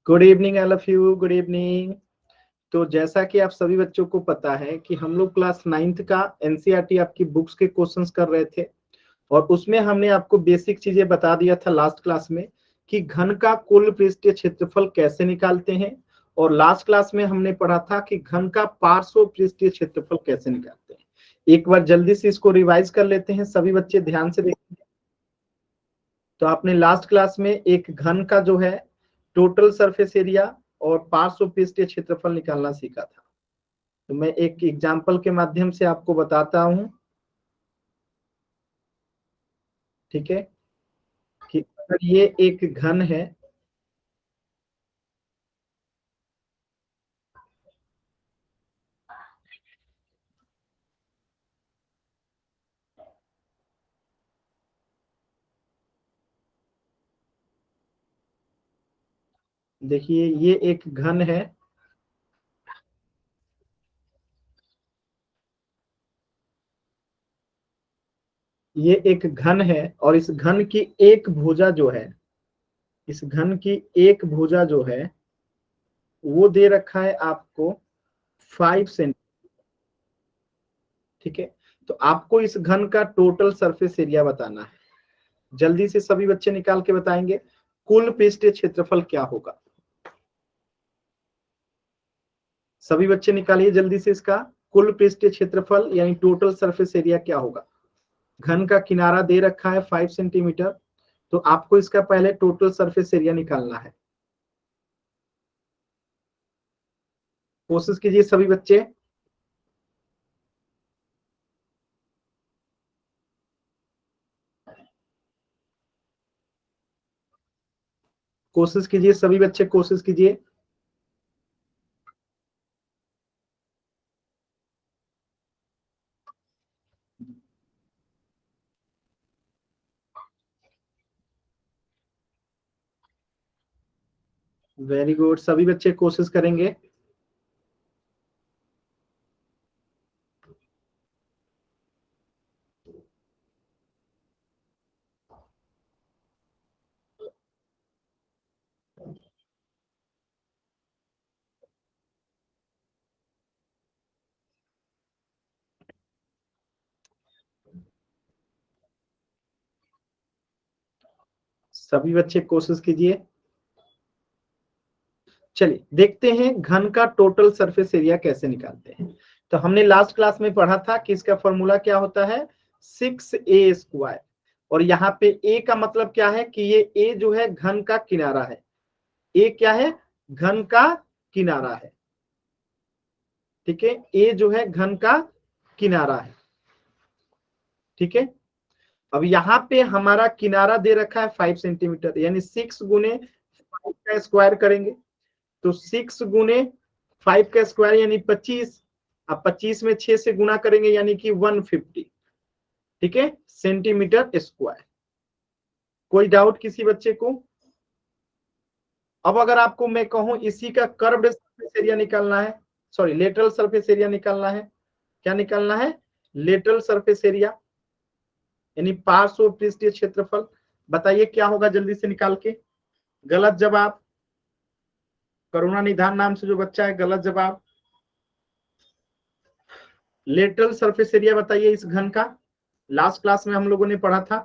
Good evening all of you, good evening. तो जैसा कि आप सभी बच्चों को पता है कि हम लोग क्लास 9th का एनसीईआरटी आपकी बुक्स के क्वेश्चंस कर रहे थे और उसमें हमने आपको बेसिक चीजें बता दिया था लास्ट क्लास में कि घन का कुल पृष्ठीय क्षेत्रफल कैसे निकालते हैं, और लास्ट क्लास में हमने पढ़ा था कि घन का पार्श्व पृष्ठीय क्षेत्रफल कैसे निकालते हैं। एक बार जल्दी से इसको रिवाइज कर लेते हैं, सभी बच्चे ध्यान से देखेंगे। तो आपने लास्ट क्लास में एक घन का जो है टोटल सरफेस एरिया और पार्श्व पृष्ठीय क्षेत्रफल निकालना सीखा था। तो मैं एक एग्जांपल के माध्यम से आपको बताता हूं, ठीक है, कि अगर ये एक घन है, देखिए ये एक घन है, ये एक घन है और इस घन की एक भुजा जो है, इस घन की एक भुजा जो है वो दे रखा है आपको 5 सेंटीमीटर। ठीक है, तो आपको इस घन का टोटल सरफेस एरिया बताना है। जल्दी से सभी बच्चे निकाल के बताएंगे कुल पृष्ठीय क्षेत्रफल क्या होगा। सभी बच्चे निकालिए जल्दी से, इसका कुल पृष्ठीय क्षेत्रफल यानी टोटल सरफेस एरिया क्या होगा। घन का किनारा दे रखा है 5 सेंटीमीटर, तो आपको इसका पहले टोटल सरफेस एरिया निकालना है। कोशिश कीजिए सभी बच्चे, कोशिश कीजिए सभी बच्चे, कोशिश कीजिए। वेरी गुड, सभी बच्चे कोशिश करेंगे। सभी बच्चे कोशिश कीजिए। चलिए देखते हैं घन का टोटल सरफेस एरिया कैसे निकालते हैं। तो हमने लास्ट क्लास में पढ़ा था कि इसका फॉर्मूला क्या होता है, 6a²। और यहाँ पे a का मतलब क्या है कि ये a जो है घन का किनारा है। a क्या है, घन का किनारा है। ठीक है, a जो है घन का किनारा है। ठीक है, अब यहाँ पे हमारा किनारा दे रखा है 5 सेंटीमीटर, यानी 6 गुने 5 का स्क्वायर करेंगे। तो 6 गुने 5 का स्क्वायर यानी 25। अब 25 में 6 से गुना करेंगे यानी कि 150, ठीक है, सेंटीमीटर स्क्वायर। कोई डाउट किसी बच्चे को? अब अगर आपको मैं कहूं इसी का कर्व्ड सरफेस एरिया निकालना है, सॉरी लेटरल सरफेस एरिया निकालना है, क्या निकालना है, लेटरल सरफेस एरिया यानी पार्श्व पृष्ठीय क्षेत्रफल। बताइए क्या होगा, जल्दी से निकाल के। गलत जवाब, करुणा निधान नाम से जो बच्चा है, गलत जवाब। लेटरल सरफेस एरिया बताइए इस घन का, लास्ट क्लास में हम लोगों ने पढ़ा था।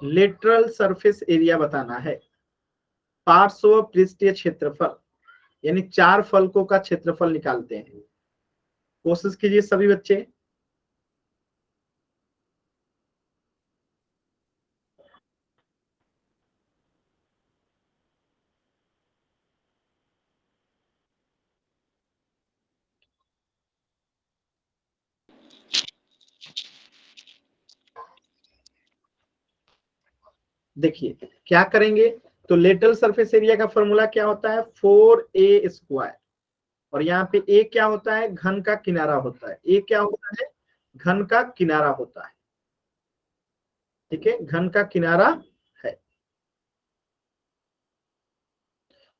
लेटरल सरफेस एरिया बताना है, पार्श्व पृष्ठीय क्षेत्रफल यानी 4 फलकों का क्षेत्रफल निकालते हैं। कोशिश कीजिए सभी बच्चे। देखिए क्या करेंगे, तो लेटरल सरफेस एरिया का फॉर्मूला क्या होता है, 4a²। और यहाँ पे a क्या होता है, घन का किनारा होता है। a क्या होता है, घन का किनारा होता है। ठीक है, घन का किनारा है।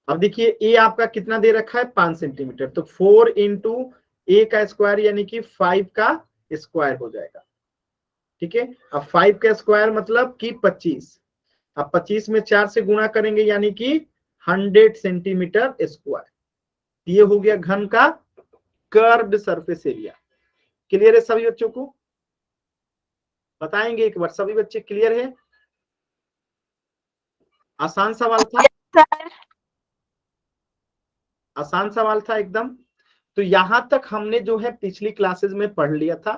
अब देखिए a आपका कितना दे रखा है, 5 सेंटीमीटर, तो 4 इंटू a का स्क्वायर यानी कि 5 का स्क्वायर हो जाएगा। ठीक है, अब 5 का स्क्वायर मतलब कि 25। अब 25 में 4 से गुणा करेंगे यानी कि 100 सेंटीमीटर स्क्वायर। ये हो गया घन का कर्व्ड सरफेस एरिया। क्लियर है सभी बच्चों को? बताएंगे एक बार, सभी बच्चे क्लियर है? आसान सवाल था, आसान सवाल था एकदम। तो यहां तक हमने जो है पिछली क्लासेस में पढ़ लिया था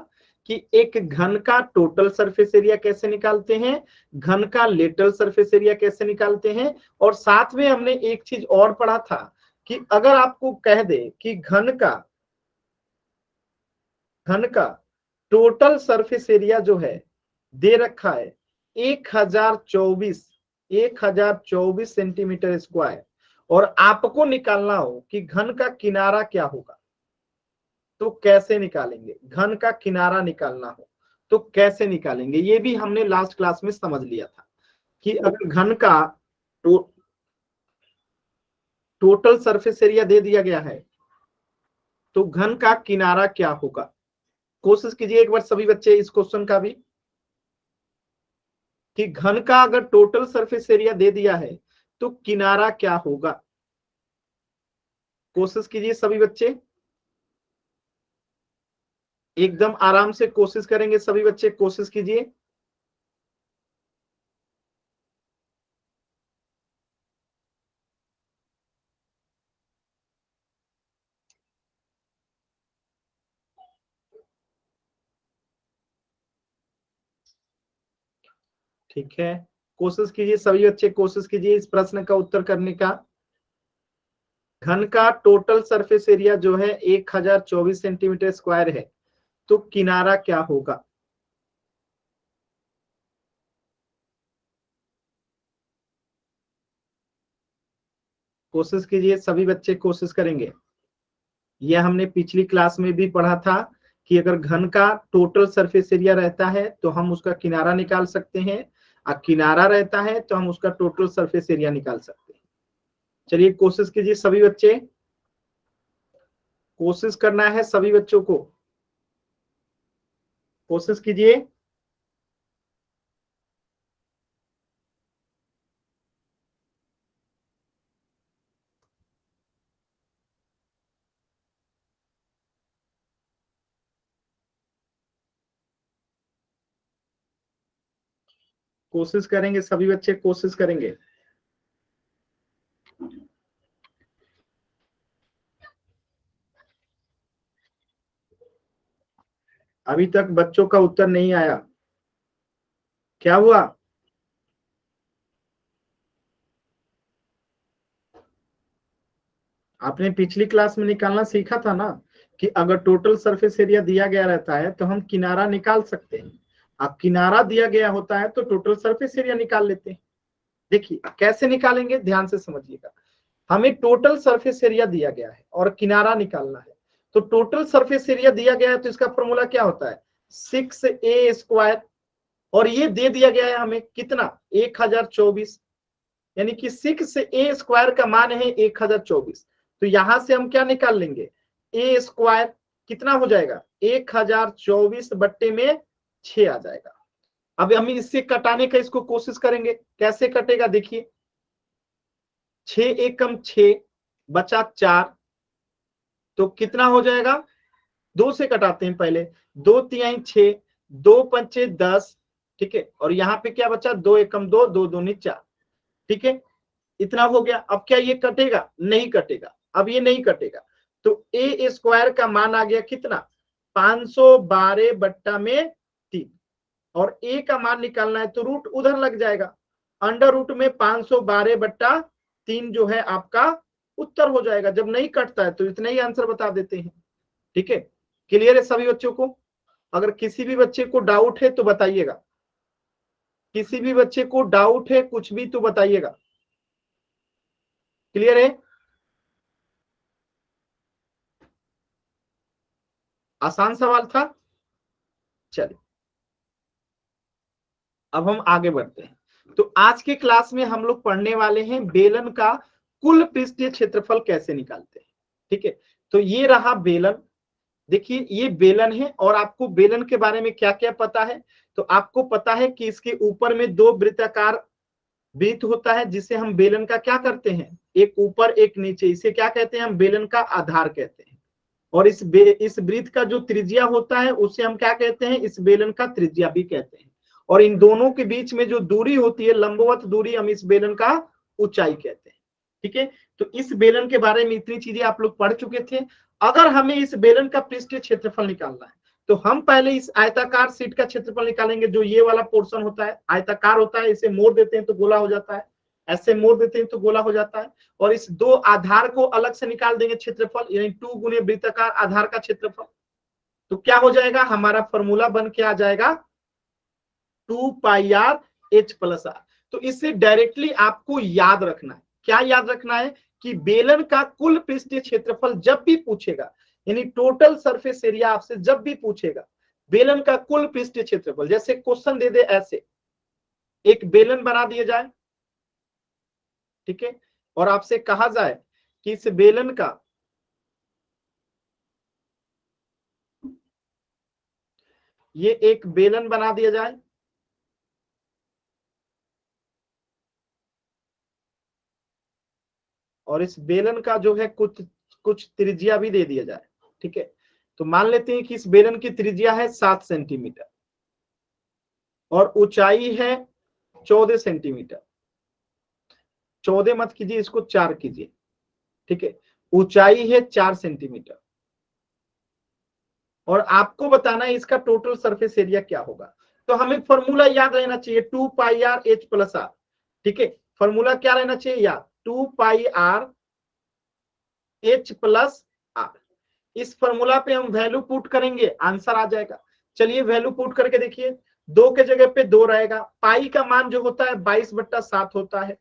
कि एक घन का टोटल सरफेस एरिया कैसे निकालते हैं, घन का लेटरल सरफेस एरिया कैसे निकालते हैं, और साथ में हमने एक चीज और पढ़ा था कि अगर आपको कह दे कि घन का टोटल सरफेस एरिया जो है दे रखा है 1024 सेंटीमीटर स्क्वायर, और आपको निकालना हो कि घन का किनारा क्या होगा, तो कैसे निकालेंगे? घन का किनारा निकालना हो तो कैसे निकालेंगे? ये भी हमने लास्ट क्लास में समझ लिया था कि अगर घन का टोटल सरफेस एरिया दे दिया गया है तो घन का किनारा क्या होगा। कोशिश कीजिए एक बार सभी बच्चे इस क्वेश्चन का भी, कि घन का अगर टोटल सरफेस एरिया दे दिया है तो किनारा क्या होगा। कोशिश कीजिए सभी बच्चे, एकदम आराम से कोशिश करेंगे सभी बच्चे, कोशिश कीजिए। ठीक है, कोशिश कीजिए सभी बच्चे, कोशिश कीजिए इस प्रश्न का उत्तर करने का। घन का टोटल सरफेस एरिया जो है 1024 सेंटीमीटर स्क्वायर है, तो किनारा क्या होगा। कोशिश कीजिए सभी बच्चे, कोशिश करेंगे। यह हमने पिछली क्लास में भी पढ़ा था कि अगर घन का टोटल सरफेस एरिया रहता है तो हम उसका किनारा निकाल सकते हैं, और किनारा रहता है तो हम उसका टोटल सरफेस एरिया निकाल सकते हैं। चलिए कोशिश कीजिए सभी बच्चे, कोशिश करना है सभी बच्चों को, कोशिश कीजिए। कोशिश करेंगे सभी बच्चे, कोशिश करेंगे। अभी तक बच्चों का उत्तर नहीं आया, क्या हुआ? आपने पिछली क्लास में निकालना सीखा था ना कि अगर टोटल सरफेस एरिया दिया गया रहता है तो हम किनारा निकाल सकते हैं। अब किनारा दिया गया होता है तो टोटल सरफेस एरिया निकाल लेते हैं। देखिए कैसे निकालेंगे, ध्यान से समझिएगा। हमें टोटल सरफेस एरिया दिया गया है और किनारा निकालना है। तो टोटल सरफेस एरिया दिया गया है तो इसका फॉर्मूला क्या होता है, 6a²। और ये दे दिया गया है हमें कितना, 1024, यानी कि 6a² का मान है 1024। तो यहां से हम क्या निकाल लेंगे, a² कितना हो जाएगा, 1024 बट्टे में 6 आ जाएगा। अब हम इससे कटाने का इसको कोशिश करेंगे, कैसे कटेगा देखिए। 6 एकम 6 बचा 4, तो कितना हो जाएगा, 2 से कटाते हैं पहले, 2 तिहाई 6, 2 पंचे 10, ठीक है। और यहाँ पे क्या बचा, 2 एकम 2, 2 दूनी 4, ठीक है। इतना हो गया। अब क्या ये कटेगा, नहीं कटेगा, अब ये नहीं कटेगा। तो a² का मान आ गया कितना, 512 बट्टा में 3, और a का मान निकालना है तो रूट उधर लग जाएगा, अंडर रूट में 512 बट्टा 3 जो है आपका उत्तर हो जाएगा। जब नहीं कटता है तो इतना ही आंसर बता देते हैं, ठीक है। क्लियर है सभी बच्चों को? अगर किसी भी बच्चे को डाउट है तो बताइएगा, किसी भी बच्चे को डाउट है कुछ भी तो बताइएगा। क्लियर है? आसान सवाल था। चलिए अब हम आगे बढ़ते हैं। तो आज के क्लास में हम लोग पढ़ने वाले हैं बेलन का कुल पृष्ठीय क्षेत्रफल कैसे निकालते हैं, ठीक है। तो ये रहा बेलन, देखिए ये बेलन है। और आपको बेलन के बारे में क्या क्या पता है, तो आपको पता है कि इसके ऊपर में 2 वृत्ताकार वृत्त होता है जिसे हम बेलन का क्या करते हैं, एक ऊपर एक नीचे, इसे क्या कहते हैं, हम बेलन का आधार कहते हैं। और इस वृत्त का जो त्रिज्या होता है उसे हम क्या कहते हैं, इस बेलन का त्रिज्या भी कहते हैं। और इन दोनों के बीच में जो दूरी होती है, लंबवत दूरी, हम इस बेलन का ऊंचाई कहते हैं। ठीक है, तो इस बेलन के बारे में इतनी चीजें आप लोग पढ़ चुके थे। अगर हमें इस बेलन का पृष्ठीय क्षेत्रफल निकालना है तो हम पहले इस आयताकार शीट का क्षेत्रफल निकालेंगे। जो ये वाला पोर्शन होता है आयताकार होता है, इसे मोड़ देते हैं तो गोला हो जाता है, ऐसे मोड़ देते हैं तो गोला हो जाता है। और इस दो आधार को अलग से निकाल देंगे क्षेत्रफल, यानी 2 गुने वृत्ताकार आधार का क्षेत्रफल। तो क्या हो जाएगा, हमारा फॉर्मूला बन के आ जाएगा 2πr/h+r। तो इससे डायरेक्टली आपको याद रखना है, क्या याद रखना है, कि बेलन का कुल पृष्ठीय क्षेत्रफल जब भी पूछेगा, यानी टोटल सरफेस एरिया आपसे जब भी पूछेगा, बेलन का कुल पृष्ठीय क्षेत्रफल, जैसे क्वेश्चन दे दे ऐसे एक बेलन बना दिया जाए, ठीक है, और आपसे कहा जाए कि इस बेलन का ये एक बेलन बना दिया जाए, और इस बेलन का जो है कुछ कुछ त्रिज्या भी दे दिया जाए। ठीक है, तो मान लेते हैं कि इस बेलन की त्रिज्या है 7 सेंटीमीटर और ऊंचाई है 14 सेंटीमीटर। 14 मत कीजिए, इसको 4 कीजिए। ठीक है, ऊंचाई है 4 सेंटीमीटर और आपको बताना है इसका टोटल सरफेस एरिया क्या होगा। तो हमें फॉर्मूला याद रहना चाहिए 2πr/h+r। ठीक है, फॉर्मूला क्या रहना चाहिए याद, 2πr/h+r। इस फॉर्मूला पे हम वैल्यू पुट करेंगे, आंसर आ जाएगा। चलिए वैल्यू पुट करके देखिए, 2 के जगह पे 2 रहेगा, पाई का मान जो होता है 22/7 होता है,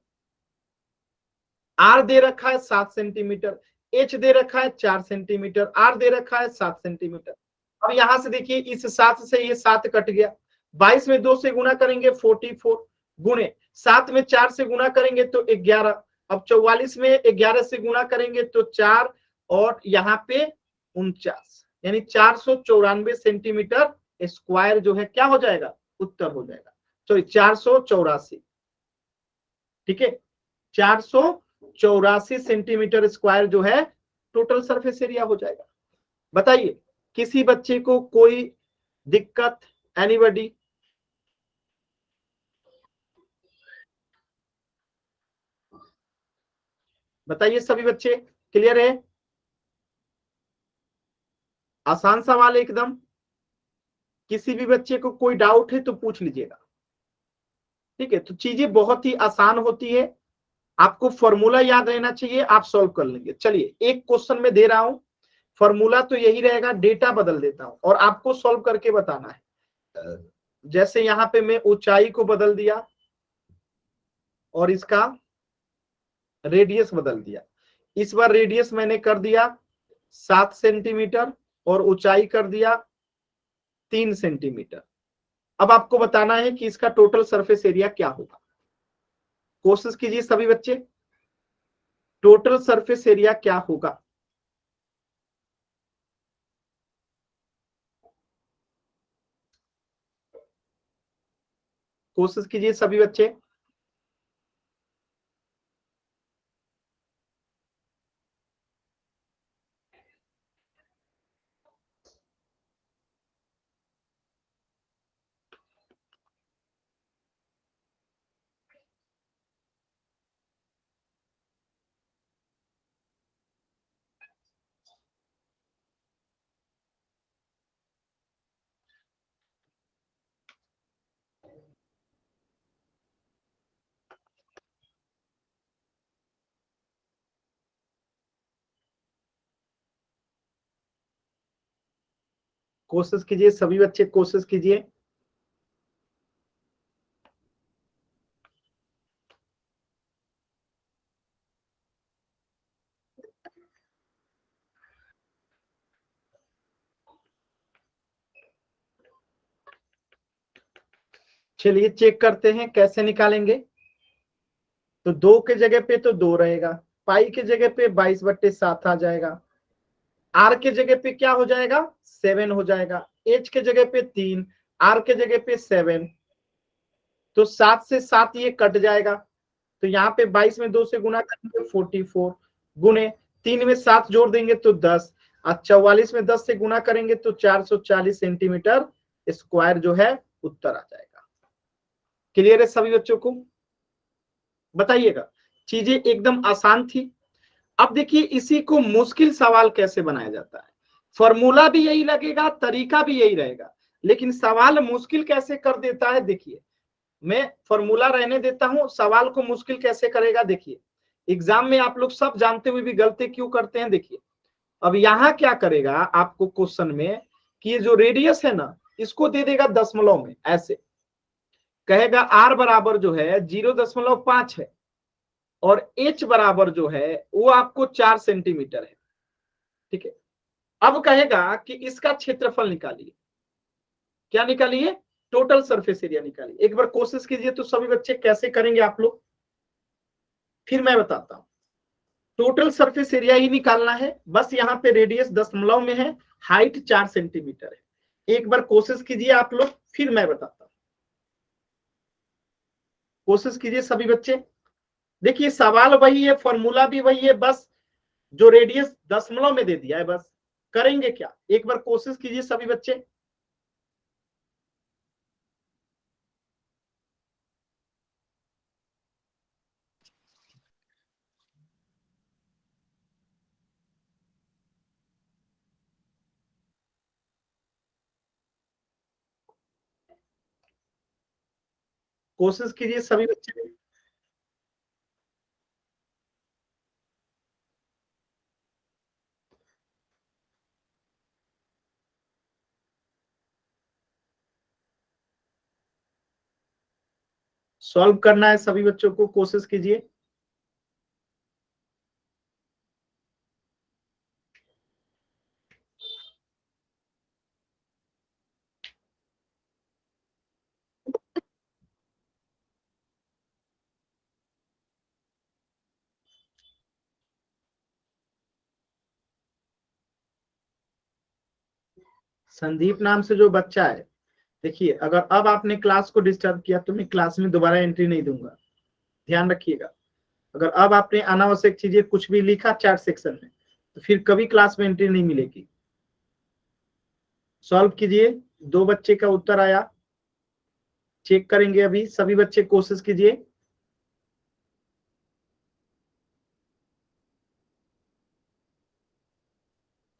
आर दे रखा है 7 सेंटीमीटर, एच दे रखा है 4 सेंटीमीटर, आर दे रखा है 7 सेंटीमीटर। अब यहां से देखिए इस 7 से ये 7 कट गया, 22 में 2 से गुना करेंगे 44, गुणे 7 में 4 से गुना करेंगे तो 11। अब 44 में 11 से गुना करेंगे तो 4 और यहाँ पे 49, यानी 494 सेंटीमीटर स्क्वायर जो है क्या हो जाएगा, उत्तर हो जाएगा। सॉरी 484। ठीक है, 484 सेंटीमीटर स्क्वायर जो है टोटल सरफेस एरिया हो जाएगा। बताइए किसी बच्चे को कोई दिक्कत, एनीबॉडी? बताइए सभी बच्चे, क्लियर है? आसान सवाल है एकदम। किसी भी बच्चे को कोई डाउट है तो पूछ लीजिएगा। ठीक है, तो चीजें बहुत ही आसान होती है, आपको फॉर्मूला याद रहना चाहिए, आप सॉल्व कर लेंगे। चलिए एक क्वेश्चन में दे रहा हूं, फॉर्मूला तो यही रहेगा, डेटा बदल देता हूं और आपको सॉल्व करके बताना है। जैसे यहां पे मैं ऊंचाई को बदल दिया और इसका रेडियस बदल दिया। इस बार रेडियस मैंने कर दिया 7 सेंटीमीटर और ऊंचाई कर दिया 3 सेंटीमीटर। अब आपको बताना है कि इसका टोटल सरफेस एरिया क्या होगा। कोशिश कीजिए सभी बच्चे, टोटल सरफेस एरिया क्या होगा। कोशिश कीजिए सभी बच्चे। कोशिश कीजिए सभी बच्चे, कोशिश कीजिए। चलिए चेक करते हैं कैसे निकालेंगे। तो 2 के जगह पे तो 2 रहेगा, पाई के जगह पे 22/7 आ जाएगा, आर के जगह पे क्या हो जाएगा 7 हो जाएगा, एच के जगह पे 3, आर के जगह पे 7। तो 7 से 7 ये कट जाएगा, तो यहाँ पे 22 में 2 से गुना करेंगे 44, गुने 3 में 7 जोड़ देंगे तो 10, और 44 में 10 से गुना करेंगे तो 440 सेंटीमीटर स्क्वायर जो है उत्तर आ जाएगा। क्लियर है सभी बच्चों को? बताइएगा, चीजें एकदम आसान थी। अब देखिए इसी को मुश्किल सवाल कैसे बनाया जाता है। फॉर्मूला भी यही लगेगा, तरीका भी यही रहेगा, लेकिन सवाल मुश्किल कैसे कर देता है। देखिए मैं फॉर्मूला रहने देता हूं, सवाल को मुश्किल कैसे करेगा। देखिए एग्जाम में आप लोग सब जानते हुए भी गलती क्यों करते हैं। देखिए अब यहां क्या करेगा आपको क्वेश्चन में कि ये जो रेडियस है ना इसको दे देगा दशमलव में, ऐसे कहेगा आर बराबर जो है 0.5 है और एच बराबर जो है वो आपको 4 सेंटीमीटर है। ठीक है, अब कहेगा कि इसका क्षेत्रफल निकालिए। क्या निकालिए? टोटल सरफेस एरिया निकालिए। एक बार कोशिश कीजिए तो सभी बच्चे कैसे करेंगे आप लोग, फिर मैं बताता हूं। टोटल सरफेस एरिया ही निकालना है, बस यहाँ पे रेडियस दशमलव में है, हाइट 4 सेंटीमीटर है। एक बार कोशिश कीजिए आप लोग, फिर मैं बताता हूं। कोशिश कीजिए सभी बच्चे। देखिए सवाल वही है, फॉर्मूला भी वही है, बस जो रेडियस दशमलव में दे दिया है। बस करेंगे क्या, एक बार कोशिश कीजिए सभी बच्चे। कोशिश कीजिए सभी बच्चे। सॉल्व करना है सभी बच्चों को, कोशिश कीजिए। संदीप नाम से जो बच्चा है, देखिए अगर अब आपने क्लास को डिस्टर्ब किया तो मैं क्लास में दोबारा एंट्री नहीं दूंगा, ध्यान रखिएगा। अगर अब आपने अनावश्यक चीजें कुछ भी लिखा चैट सेक्शन में तो फिर कभी क्लास में एंट्री नहीं मिलेगी। सॉल्व कीजिए, 2 बच्चे का उत्तर आया, चेक करेंगे अभी। सभी बच्चे कोशिश कीजिए।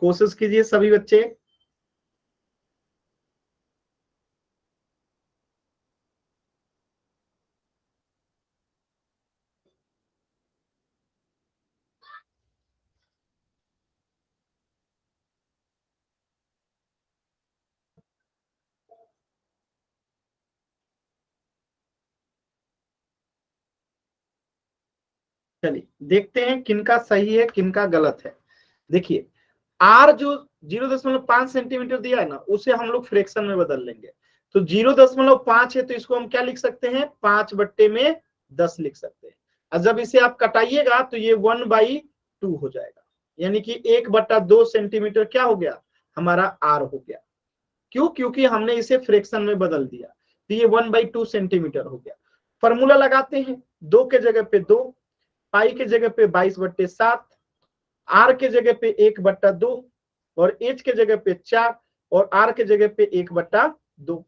कोशिश कीजिए सभी बच्चे। चलिए देखते हैं किनका सही है किनका गलत है। देखिए आर जो 0.5 सेंटीमीटर दिया है ना उसे हम लोग फ्रैक्शन में बदल लेंगे। तो 0.5 है तो इसको हम क्या लिख सकते हैं, 5/10 लिख सकते हैं। और जब इसे आप कटाइएगा तो ये 1/2 हो जाएगा, यानी कि 1/2 सेंटीमीटर क्या हो गया, हमारा आर हो गया। क्यों? क्योंकि हमने इसे फ्रैक्शन में बदल दिया, तो ये 1/2 सेंटीमीटर हो गया। फॉर्मूला लगाते हैं, 2 के जगह पे 2, पाई के जगह पे 22/7, आर के जगह पे 1/2 और एच के जगह पे 4 और आर के जगह पे 1/2।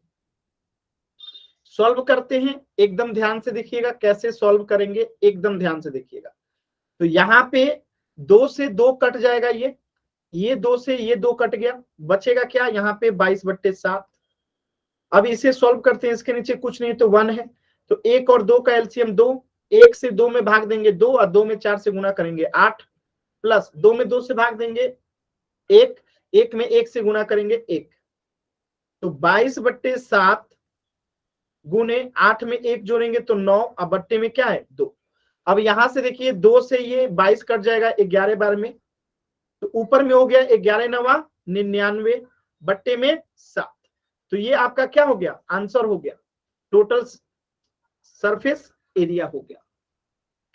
सॉल्व करते हैं, एकदम ध्यान से देखिएगा कैसे सॉल्व करेंगे, एकदम ध्यान से देखिएगा। तो यहाँ पे 2 से 2 कट जाएगा, ये 2 से ये 2 कट गया, बचेगा क्या, यहाँ पे 22/7। अब इसे सॉल्व करते हैं, इसके नीचे कुछ नहीं तो 1 है, तो 1 और 2 का एलसीएम 2, 1 से 2 में भाग देंगे 2 और 2 में 4 से गुना करेंगे 8, प्लस 2 में 2 से भाग देंगे 1, 1 में 1 से गुना करेंगे 1, तो 22/7 गुने 8 में 1 जोड़ेंगे तो 9, अब बट्टे में क्या है 2। अब यहां से देखिए 2 से ये 22 कट जाएगा 11 बार में, तो ऊपर में हो गया 11 9 99 बट्टे में 7। तो ये आपका क्या हो गया, आंसर हो गया, टोटल सरफेस एरिया हो गया।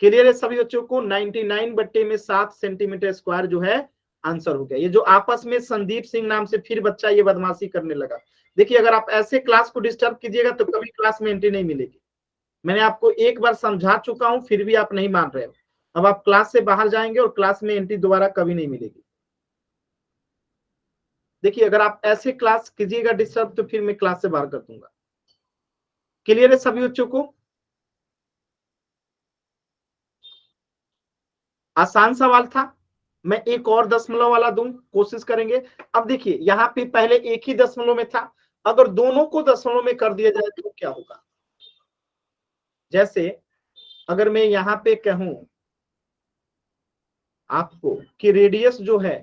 क्लियर है सभी बच्चों को, 99/7 सेंटीमीटर स्क्वायर जो है आंसर हो गया। ये जो आपस में संदीप सिंह नाम से फिर बच्चा ये बदमाशी करने लगा, देखिए अगर आप ऐसे क्लास को डिस्टर्ब कीजिएगा तो कभी क्लास में एंट्री नहीं मिलेगी। मैंने आपको एक बार समझा चुका हूं, फिर भी आप नहीं मान रहे हो। अब आप क्लास से बाहर जाएंगे और क्लास में एंट्री दोबारा कभी नहीं मिलेगी। देखिए, अगर आप ऐसे क्लास कीजिएगा डिस्टर्ब, तो फिर मैं क्लास से बाहर कर दूंगा। क्लियर है सभी बच्चों को? आसान सवाल था। मैं एक और दशमलव वाला दूं, कोशिश करेंगे। अब देखिए, यहाँ पे पहले एक ही दशमलव में था, अगर दोनों को दशमलव में कर दिया जाए तो क्या होगा? जैसे अगर मैं यहाँ पे कहूं आपको कि रेडियस जो है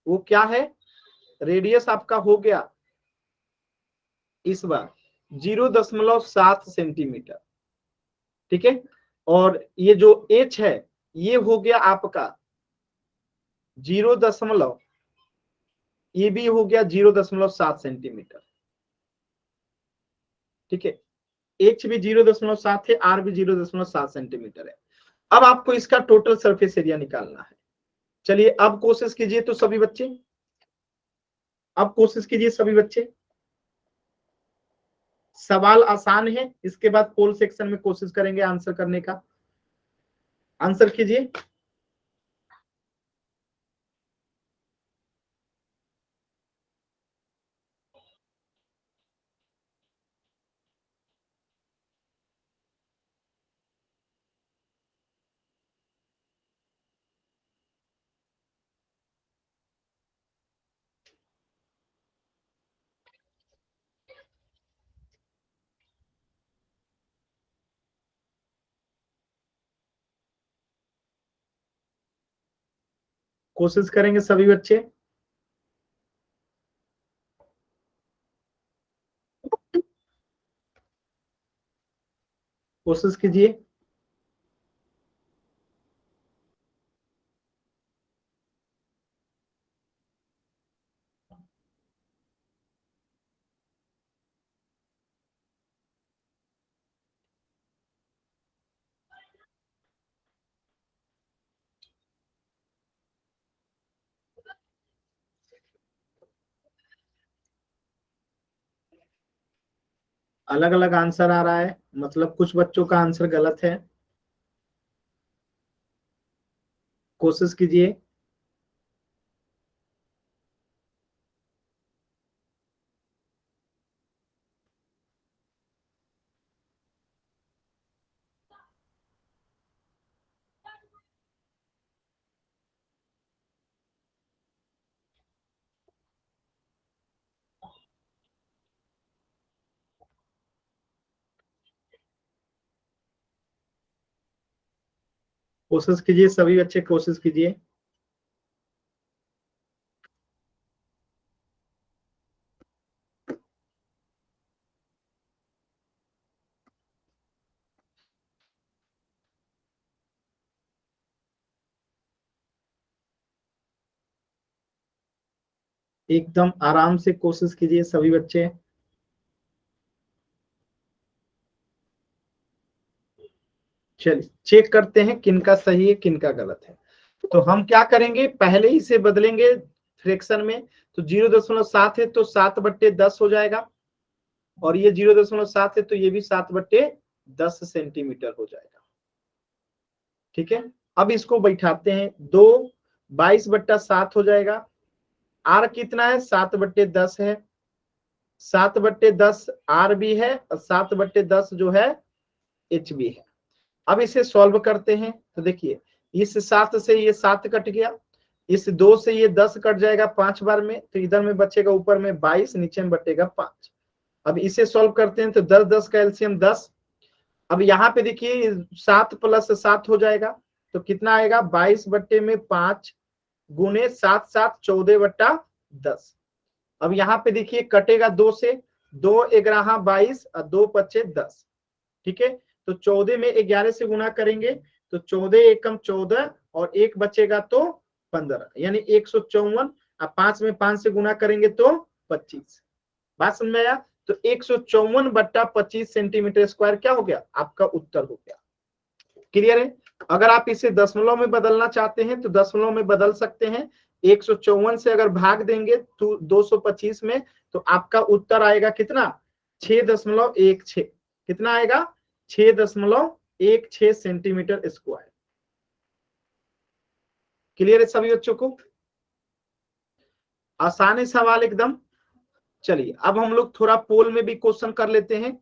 वो क्या है, रेडियस आपका हो गया इस बार 0.7 सेंटीमीटर, ठीक है। और ये जो h है ये हो गया आपका 0, ये भी हो गया 0.7 सेंटीमीटर, ठीक है। h भी 0.7 है, r भी 0.7 सेंटीमीटर है। अब आपको इसका टोटल सरफेस एरिया निकालना है। चलिए अब कोशिश कीजिए तो सभी बच्चे, अब कोशिश कीजिए सभी बच्चे। सवाल आसान है, इसके बाद पोल सेक्शन में कोशिश करेंगे आंसर करने का। आंसर कीजिए। कोशिश करेंगे सभी बच्चे। कोशिश कीजिए। अलग अलग आंसर आ रहा है, मतलब कुछ बच्चों का आंसर गलत है। कोशिश कीजिए। कोशिश कीजिए सभी बच्चे, कोशिश कीजिए। एकदम आराम से कोशिश कीजिए सभी बच्चे। चलिए चेक करते हैं किनका सही है किनका गलत है। तो हम क्या करेंगे, पहले ही से बदलेंगे फ्रैक्शन में। तो 0.7 है तो 7/10 हो जाएगा, और ये 0.7 है तो ये भी 7/10 सेंटीमीटर हो जाएगा, ठीक है। अब इसको बैठाते हैं, 22/7 हो जाएगा। आर कितना है, 7/10 है, 7/10 आर भी है और 7/10 जो है एच भी है। अब इसे सॉल्व करते हैं तो देखिए, इस 7 से ये 7 कट गया, इस 2 से ये 10 कट जाएगा 5 बार में, तो इधर में बचेगा ऊपर में 22, नीचे में बटेगा 5। अब इसे सॉल्व करते हैं तो 10 10 का एलसीएम 10। अब यहाँ पे देखिए 7 + 7 हो जाएगा, तो कितना आएगा, 22/5 गुने 7 7 14/10। अब यहाँ पे देखिए कटेगा 2 से, 2 11 22 और 2 5 10, ठीक है। तो 14 में 11 से गुना करेंगे तो 14 एकम 14 और एक बचेगा तो 15, यानी 154, और 5 में 5 से गुना करेंगे तो 25। बात समझ में आया? तो 154/25 सेंटीमीटर स्क्वायर क्या हो गया, आपका उत्तर हो गया। क्लियर है? अगर आप इसे दशमलव में बदलना चाहते हैं तो दशमलव में बदल सकते हैं। 154 से अगर भाग देंगे तो 225 में तो आपका उत्तर आएगा कितना, 6.16। कितना आएगा, 6.16 सेंटीमीटर स्क्वायर। क्लियर है सभी बच्चों को, आसान है सवाल एकदम। चलिए अब हम लोग थोड़ा पोल में भी क्वेश्चन कर लेते हैं।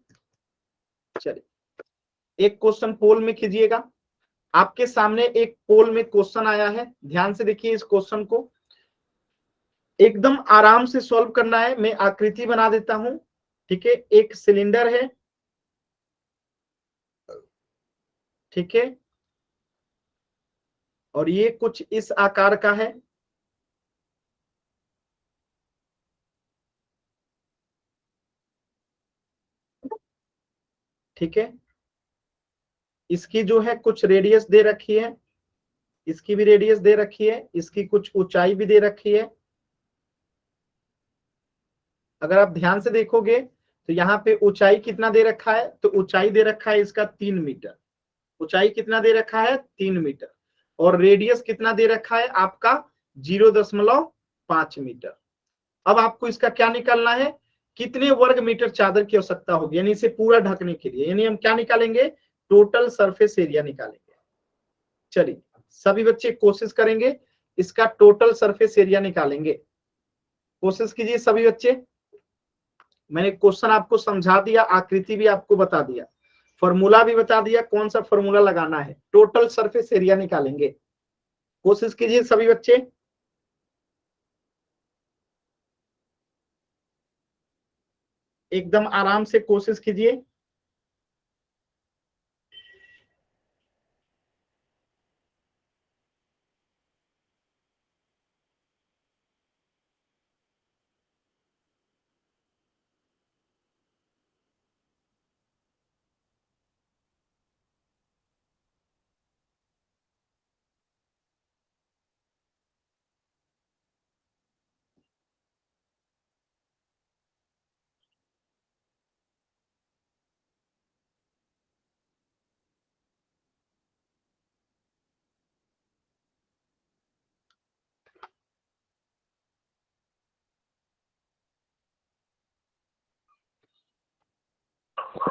चलिए एक क्वेश्चन पोल में कीजिएगा। आपके सामने एक पोल में क्वेश्चन आया है, ध्यान से देखिए इस क्वेश्चन को, एकदम आराम से सॉल्व करना है। मैं आकृति बना देता हूं, ठीक है। एक सिलेंडर है, ठीक है, और ये कुछ इस आकार का है, ठीक है। इसकी जो है कुछ रेडियस दे रखी है, इसकी भी रेडियस दे रखी है, इसकी कुछ ऊंचाई भी दे रखी है। अगर आप ध्यान से देखोगे तो यहाँ पे ऊंचाई कितना दे रखा है, तो ऊंचाई दे रखा है इसका 3 मीटर। ऊंचाई कितना दे रखा है, 3 मीटर। और रेडियस कितना दे रखा है आपका, 0.5 मीटर। अब आपको इसका क्या निकालना है, कितने वर्ग मीटर चादर की आवश्यकता होगी, यानी इसे पूरा ढकने के लिए। यानी हम क्या निकालेंगे, टोटल सरफेस एरिया निकालेंगे। चलिए सभी बच्चे कोशिश करेंगे, इसका टोटल सरफेस एरिया निकालेंगे। कोशिश कीजिए सभी बच्चे। मैंने क्वेश्चन आपको समझा दिया, आकृति भी आपको बता दिया, फॉर्मूला भी बता दिया, कौन सा फॉर्मूला लगाना है। टोटल सरफेस एरिया निकालेंगे। कोशिश कीजिए सभी बच्चे। एकदम आराम से कोशिश कीजिए।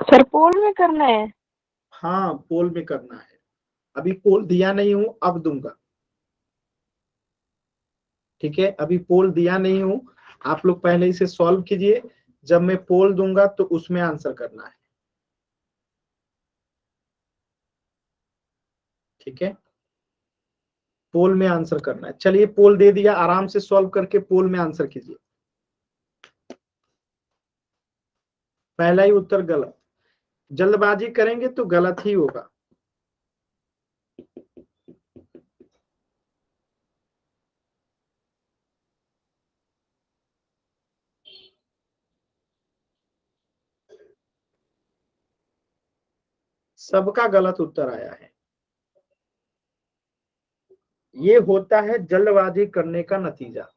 सर पोल में करना है? हाँ पोल में करना है, अभी पोल दिया नहीं हूं, अब दूंगा, ठीक है। अभी पोल दिया नहीं हूं, आप लोग पहले इसे सॉल्व कीजिए, जब मैं पोल दूंगा तो उसमें आंसर करना है, ठीक है। पोल में आंसर करना है। चलिए पोल दे दिया, आराम से सॉल्व करके पोल में आंसर कीजिए। पहला ही उत्तर गलत, जल्दबाजी करेंगे तो गलत ही होगा। सबका गलत उत्तर आया है। ये होता है जल्दबाजी करने का नतीजा।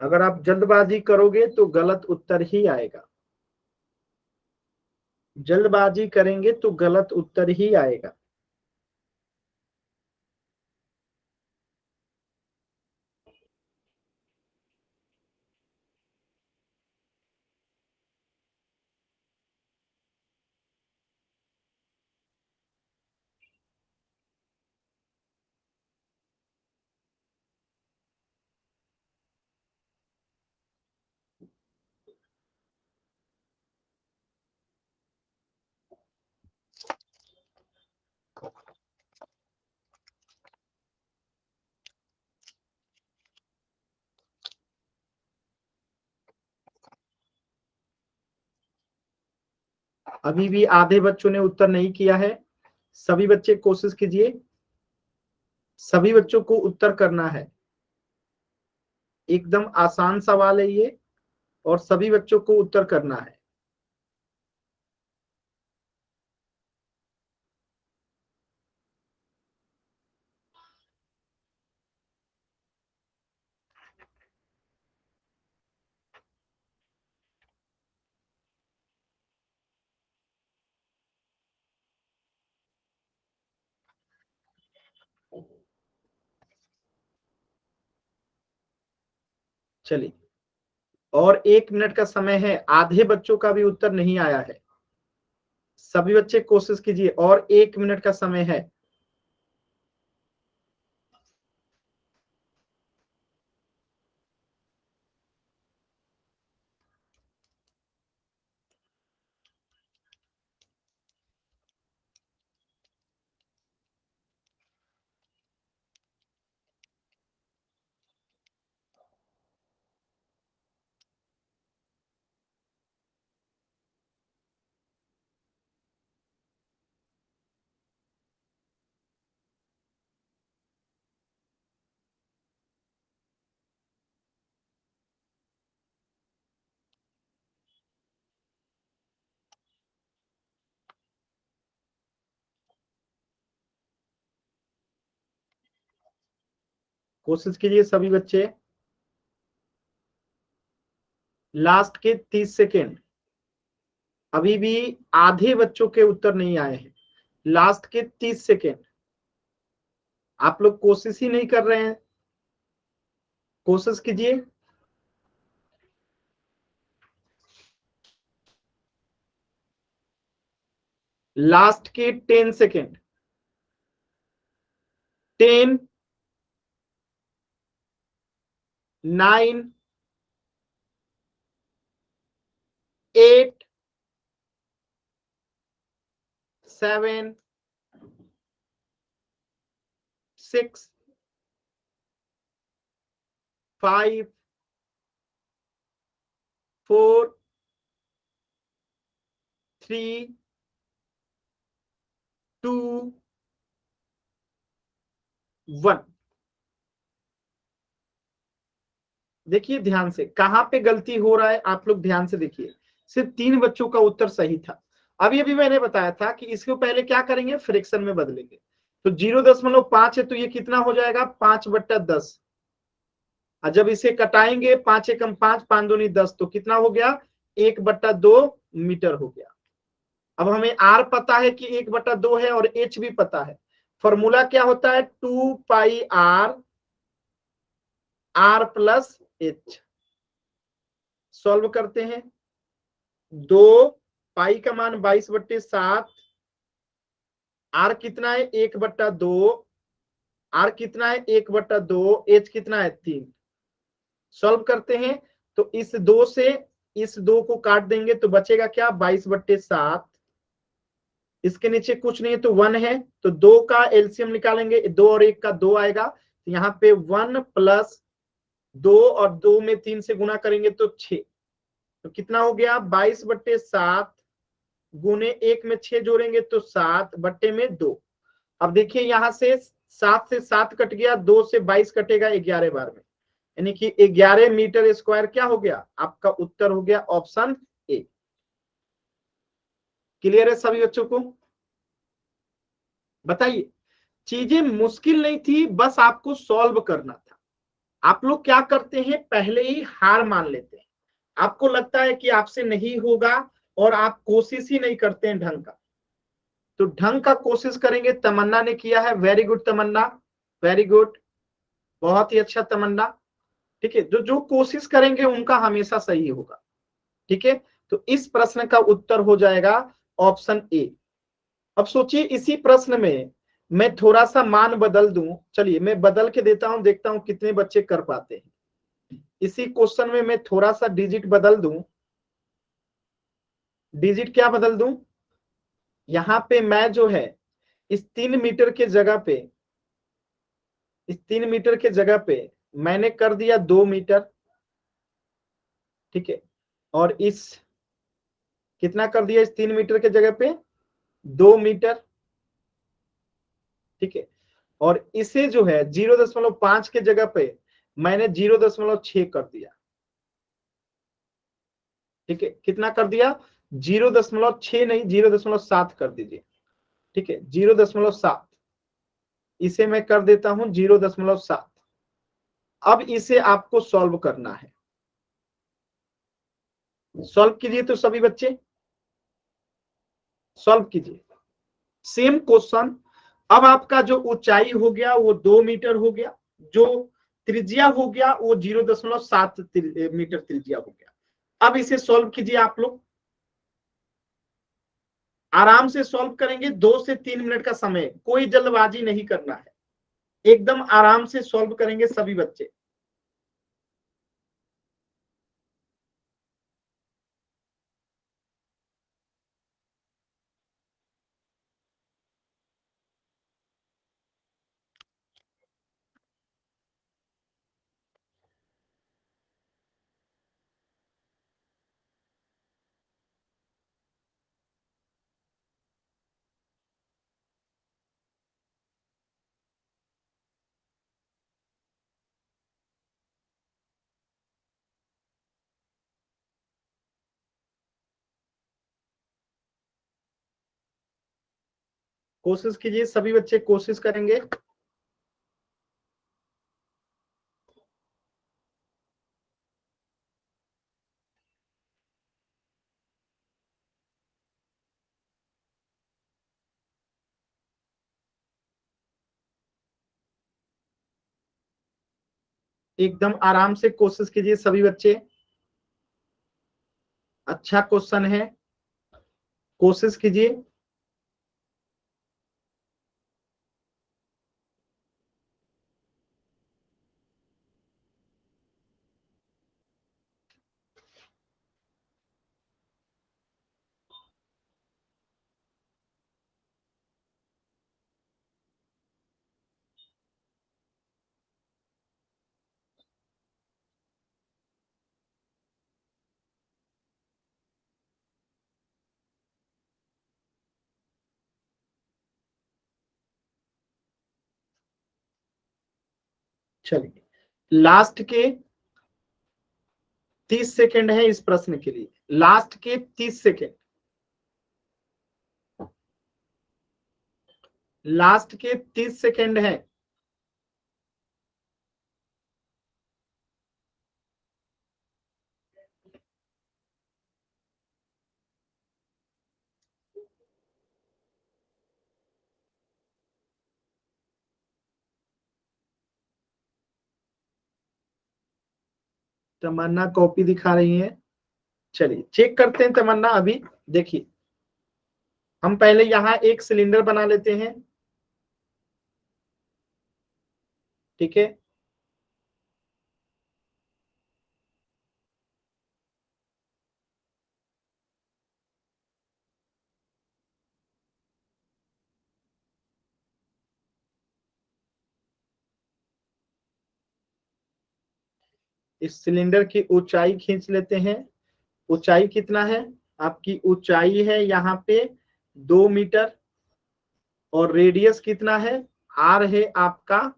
अगर आप जल्दबाजी करोगे तो गलत उत्तर ही आएगा, जल्दबाजी करेंगे तो गलत उत्तर ही आएगा। अभी भी आधे बच्चों ने उत्तर नहीं किया है, सभी बच्चे कोशिश कीजिए, सभी बच्चों को उत्तर करना है। एकदम आसान सवाल है ये, और सभी बच्चों को उत्तर करना है। चलिए और 1 मिनट का समय है। आधे बच्चों का भी उत्तर नहीं आया है। सभी बच्चे कोशिश कीजिए, और 1 मिनट का समय है। कोशिश कीजिए सभी बच्चे। लास्ट के 30 सेकेंड। अभी भी आधे बच्चों के उत्तर नहीं आए हैं। लास्ट के 30 सेकेंड। आप लोग कोशिश ही नहीं कर रहे हैं। कोशिश कीजिए। लास्ट के 10 सेकेंड। 10, 9, 8, 7, 6, 5, 4, 3, 2, 1। देखिए ध्यान से कहां पे गलती हो रहा है, आप लोग ध्यान से देखिए। सिर्फ 3 बच्चों का उत्तर सही था। अभी अभी मैंने बताया था कि इसको पहले क्या करेंगे, फ्रैक्शन में बदलेंगे। तो 0.5 है तो ये कितना हो जाएगा, 5/10। और जब इसे कटाएंगे 5 एकम 5, 5 दूनी 10, तो कितना हो गया, 1/2 मीटर हो गया। अब हमें आर पता है कि 1/2 है, और एच भी पता है। फॉर्मूला क्या होता है, 2πr r plus H. Solve करते हैं। 2 पाई का मान 22/7। आर कितना है, 1/2। आर कितना है, 1/2। एच कितना है, 3। सॉल्व करते हैं। तो इस 2 से इस 2 को काट देंगे तो बचेगा क्या, 22/7। इसके नीचे कुछ नहीं है तो 1 है, तो 2 का एलसीएम निकालेंगे, 2 और 1 का 2 आएगा। तो यहाँ पे 1 प्लस 2, और 2 में 3 से गुना करेंगे तो 6। तो कितना हो गया, 22/7 गुने 1 में 6 जोड़ेंगे तो 7/2। अब देखिए यहां से 7 से 7 कट गया, 2 से 22 कटेगा 11 बार में, यानी कि 11 मीटर स्क्वायर क्या हो गया, आपका उत्तर हो गया ऑप्शन ए। क्लियर है सभी बच्चों को? बताइए। चीजें मुश्किल नहीं थी, बस आपको सॉल्व करना था। आप लोग क्या करते हैं, पहले ही हार मान लेते हैं। आपको लगता है कि आपसे नहीं होगा, और आप कोशिश ही नहीं करते हैं ढंग का। तो ढंग का कोशिश करेंगे। तमन्ना ने किया है, वेरी गुड तमन्ना, वेरी गुड, बहुत ही अच्छा तमन्ना। ठीक है, जो जो कोशिश करेंगे उनका हमेशा सही होगा। ठीक है, तो इस प्रश्न का उत्तर हो जाएगा ऑप्शन ए। अब सोचिए इसी प्रश्न में मैं थोड़ा सा मान बदल दूं। चलिए मैं बदल के देता हूं, देखता हूं कितने बच्चे कर पाते हैं। इसी क्वेश्चन में मैं थोड़ा सा डिजिट बदल दूं। डिजिट क्या बदल दूं, यहां पे मैं जो है इस 3 मीटर के जगह पे, इस 3 मीटर के जगह पे मैंने कर दिया 2 मीटर। ठीक है, और इस कितना कर दिया, इस 3 मीटर के जगह पे 2 मीटर। ठीक है, और इसे जो है 0.5 के जगह पे मैंने 0.6 कर दिया। ठीक है, कितना कर दिया, 0.6 नहीं 0.7 कर दीजिए। ठीक है, 0.7, इसे मैं कर देता हूं 0.7। अब इसे आपको सॉल्व करना है। सॉल्व कीजिए तो सभी बच्चे, सॉल्व कीजिए। Same question. अब आपका जो ऊंचाई हो गया वो 2 मीटर हो गया, जो त्रिज्या हो गया वो 0.7 मीटर त्रिज्या हो गया। अब इसे सॉल्व कीजिए आप लोग, आराम से सॉल्व करेंगे, 2 से 3 मिनट का समय, कोई जल्दबाजी नहीं करना है, एकदम आराम से सॉल्व करेंगे सभी बच्चे। कोशिश कीजिए, सभी बच्चे कोशिश करेंगे। एकदम आराम से कोशिश कीजिए सभी बच्चे, अच्छा क्वेश्चन है, कोशिश कीजिए। चलिए, लास्ट के 30 सेकेंड है इस प्रश्न के लिए, लास्ट के 30 सेकेंड, लास्ट के 30 सेकेंड है। तमन्ना कॉपी दिखा रही है, चलिए चेक करते हैं तमन्ना। अभी देखिए, हम पहले यहां एक सिलेंडर बना लेते हैं, ठीक है। इस सिलेंडर की ऊंचाई खींच लेते हैं। ऊंचाई कितना है आपकी? ऊंचाई है यहाँ पे 2 मीटर, और रेडियस कितना है? आर है आपका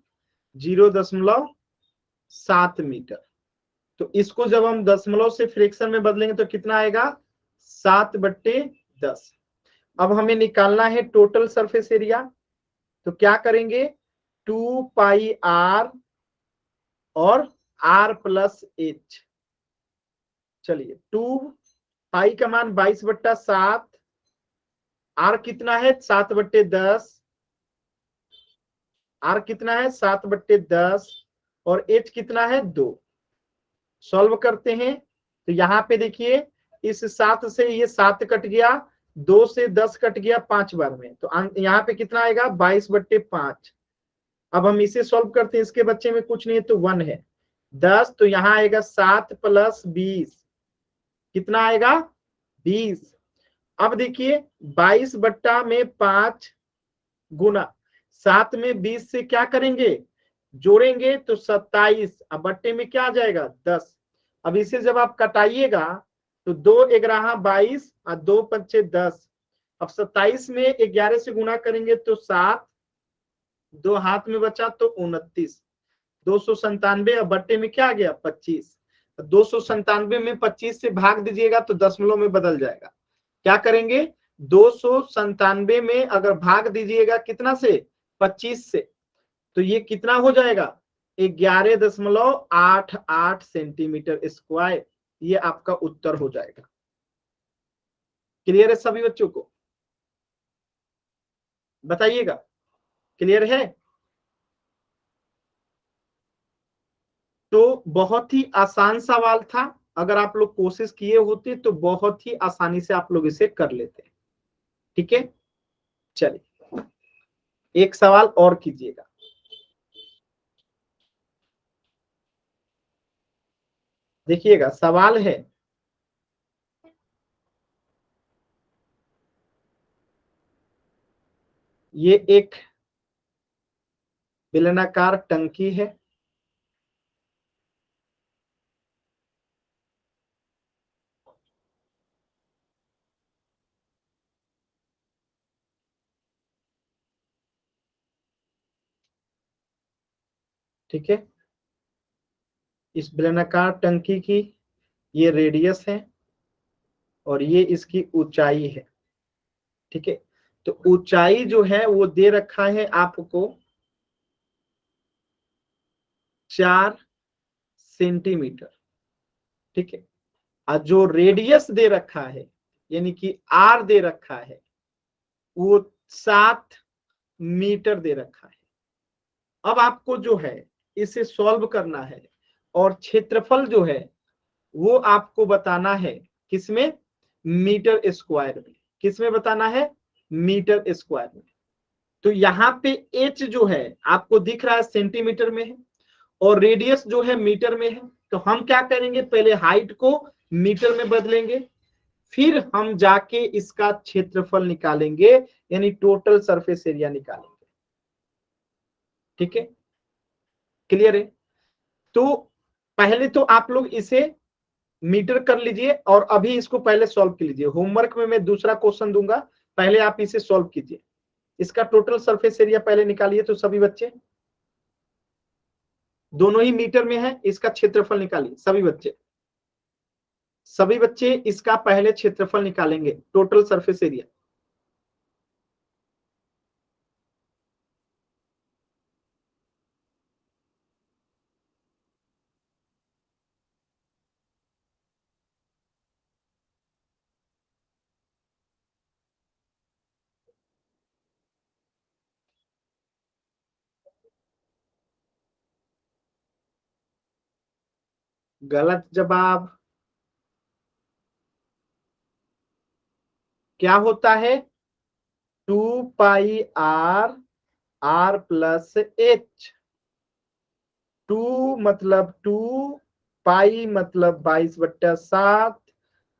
0.7 मीटर। तो इसको जब हम दशमलव से फ्रैक्शन में बदलेंगे तो कितना आएगा? 7/10। अब हमें निकालना है टोटल सरफेस एरिया, तो क्या करेंगे? 2πr और r+h। चलिए, 2 का मान 22/7, आर कितना है? 7/10, आर कितना है? 7/10, और एच कितना है? 2। सॉल्व करते हैं तो यहाँ पे देखिए, इस 7 से ये 7 कट गया, 2 से 10 कट गया 5 बार में, तो यहाँ पे कितना आएगा? 22/5। अब हम इसे सॉल्व करते हैं, इसके बच्चे में कुछ नहीं है तो 1 है, 10, तो यहाँ आएगा 7 + 20, कितना आएगा? 20। अब देखिए, 22/5 गुना 7 में 20 से क्या करेंगे? जोड़ेंगे तो 27, अब बट्टे में क्या आ जाएगा? 10। अब इसे जब आप कटाइएगा तो 2×11 = 22 और 2×5 = 10। अब 27 में 11 से गुना करेंगे तो 7, 2 हाथ में बचा तो 29, 297, और बट्टे में क्या आ गया? 25। 297 में 25 से भाग दीजिएगा तो दशमलव में बदल जाएगा। क्या करेंगे? 297 में अगर भाग दीजिएगा कितना से? 25 से, तो ये कितना हो जाएगा? 11.88 सेंटीमीटर स्क्वायर। ये आपका उत्तर हो जाएगा। क्लियर है सभी बच्चों को? बताइएगा, क्लियर है? तो बहुत ही आसान सवाल था, अगर आप लोग कोशिश किए होते तो बहुत ही आसानी से आप लोग इसे कर लेते। ठीक है, चलिए एक सवाल और कीजिएगा। देखिएगा सवाल है, ये एक बेलनाकार टंकी है, ठीक है। इस बेलनाकार टंकी की ये रेडियस है और ये इसकी ऊंचाई है। ठीक है, तो ऊंचाई जो है वो दे रखा है आपको 4 सेंटीमीटर। ठीक है, और जो रेडियस दे रखा है यानी कि आर दे रखा है वो 7 मीटर दे रखा है। अब आपको जो है इसे सॉल्व करना है और क्षेत्रफल जो है वो आपको बताना है किसमें, मीटर स्क्वायर में। किसमें बताना है, मीटर स्क्वायर में। तो यहाँ पे एच जो है आपको दिख रहा है सेंटीमीटर में है और रेडियस जो है मीटर में है। तो हम क्या करेंगे, पहले हाइट को मीटर में बदलेंगे, फिर हम जाके इसका क्षेत्रफल निकालेंगे यानी टोटल सरफेस एरिया निकालेंगे। ठीक है, क्लियर है। तो पहले तो आप लोग इसे मीटर कर लीजिए और अभी इसको पहले सॉल्व कर लीजिए। होमवर्क में मैं दूसरा क्वेश्चन दूंगा, पहले आप इसे सॉल्व कीजिए। इसका टोटल सरफेस एरिया पहले निकालिए। तो सभी बच्चे, दोनों ही मीटर में है, इसका क्षेत्रफल निकालिए। सभी बच्चे इसका पहले क्षेत्रफल निकालेंगे, टोटल सरफेस एरिया। गलत जवाब। क्या होता है, 2 पाई आर प्लस एच। 2 मतलब 2, पाई मतलब 22/7,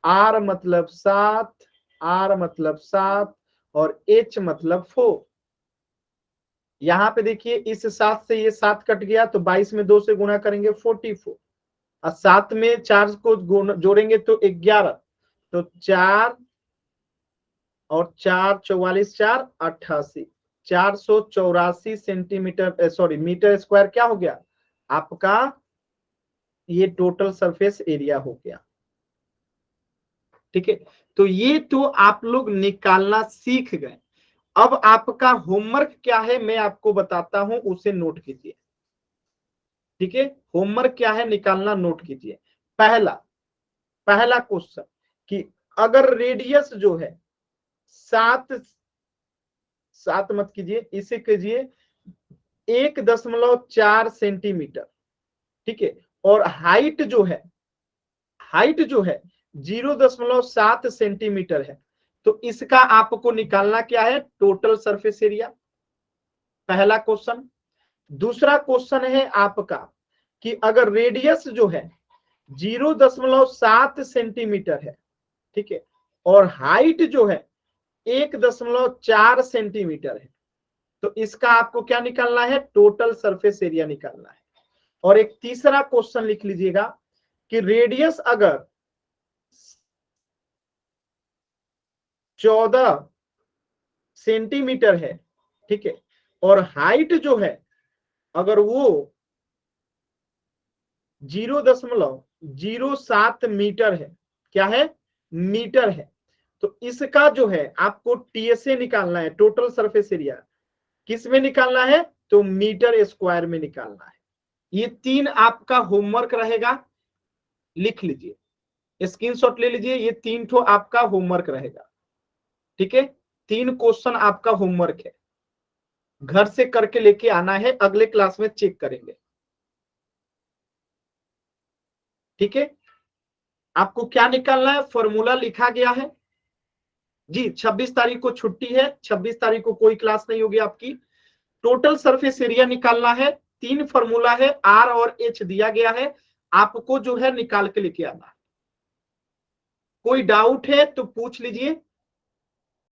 आर मतलब 7, आर मतलब 7 और एच मतलब 4। यहाँ पे देखिए इस 7 से ये 7 कट गया तो 22 में 2 से गुणा करेंगे 44 और 7 में 4 को जोड़ेंगे तो 11। तो 4 और 4 44 4 88, 484 सेंटीमीटर सॉरी मीटर स्क्वायर क्या हो गया आपका, ये टोटल सरफेस एरिया हो गया। ठीक है, तो ये तो आप लोग निकालना सीख गए। अब आपका होमवर्क क्या है मैं आपको बताता हूं, उसे नोट कीजिए। ठीक है, होमवर्क क्या है निकालना, नोट कीजिए। पहला पहला क्वेश्चन कि अगर रेडियस जो है 7 मत कीजिए, इसे कीजिए 1.4 सेंटीमीटर। ठीक है, और हाइट जो है 0.7 सेंटीमीटर है। तो इसका आपको निकालना क्या है, टोटल सरफेस एरिया। पहला क्वेश्चन। दूसरा क्वेश्चन है आपका कि अगर रेडियस जो है 0.7 सेंटीमीटर है, ठीक है, और हाइट जो है 1.4 सेंटीमीटर है, तो इसका आपको क्या निकालना है, टोटल सरफेस एरिया निकालना है। और एक तीसरा क्वेश्चन लिख लीजिएगा कि रेडियस अगर 14 सेंटीमीटर है, ठीक है, और हाइट जो है अगर वो 0.07 मीटर है, क्या है, मीटर है, तो इसका जो है आपको टीएसए निकालना है, टोटल सरफेस एरिया। किस में निकालना है, तो मीटर स्क्वायर में निकालना है। ये 3 आपका होमवर्क रहेगा, लिख लीजिए, स्क्रीनशॉट ले लीजिए। ये 3 ठो आपका होमवर्क रहेगा। ठीक है, 3 क्वेश्चन आपका होमवर्क है, घर से करके लेके आना है, अगले क्लास में चेक करेंगे। ठीक है, आपको क्या निकालना है, फॉर्मूला लिखा गया है जी। 26 तारीख को छुट्टी है, 26 तारीख को कोई क्लास नहीं होगी आपकी। टोटल सरफेस एरिया निकालना है, 3 फॉर्मूला है, आर और एच दिया गया है, आपको जो है निकाल के लेके आना है। कोई डाउट है तो पूछ लीजिए।